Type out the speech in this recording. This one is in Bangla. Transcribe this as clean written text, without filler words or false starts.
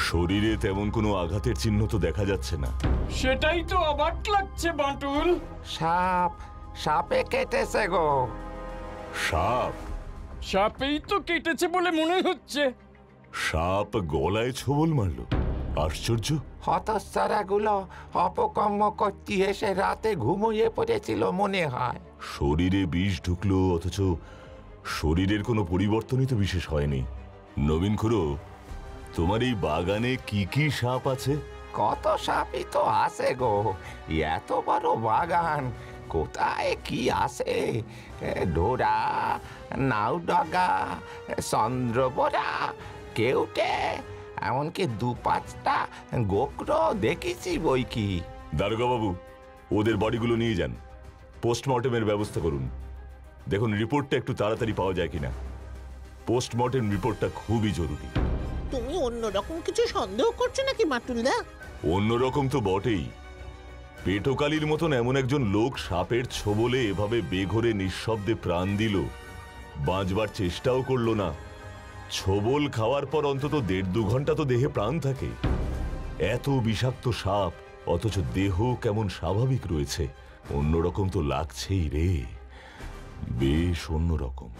শরীরে তেমন কোনো আঘাতের চিহ্ন তো দেখা যাচ্ছে না। সেটাই তো অবাক লাগছে বাঁটুল। সাপে কেটেছে গো। সাপ? সাপেই তো কেটেছে বলে মনে হচ্ছে। সাপ গলায় ছোবল মারল? আশ্চর্য। হতচ্ছাড়াগুলো অপকর্ম করতে এসে রাতে ঘুমিয়ে পড়েছিল মনে হয়। শরীরে বিষ ঢুকলো অথচ শরীরের কোনো পরিবর্তনই তো বিশেষ হয়নি। নবীন খুড়ো, তোমার এই বাগানে কি কি সাপ আছে? কত সাপই তো আছে গো, এত বড় বাগান, কোথায় কি আছে? ডোরা, নাউডগা, চন্দ্রবোরা, কেউটে, এমনকি ২-৫টা গোকরো দেখেছি বই কি। দারোগা বাবু, ওদের বডিগুলো নিয়ে যান, পোস্টমর্টেমের ব্যবস্থা করুন। দেখুন রিপোর্টটা একটু তাড়াতাড়ি পাওয়া যায় কিনা। পোস্টমর্টেম রিপোর্টটা খুবই জরুরি। তুমি অন্যরকম কিছু সন্দেহ করছো নাকি বাটুলদা? অন্যরকম তো বটেই। পেটকালির মতন এমন একজন লোক সাপের ছোবলে এভাবে বেঘরে নিঃশব্দে প্রাণ দিল, বাঁচবার চেষ্টাও করলো না। ছোবল খাওয়ার পর অন্তত ১.৫-২ ঘন্টা তো দেহে প্রাণ থাকে। এত বিষাক্ত সাপ, অথচ দেহ কেমন স্বাভাবিক রয়েছে। অন্যরকম তো লাগছেই রে, বেশ অন্যরকম।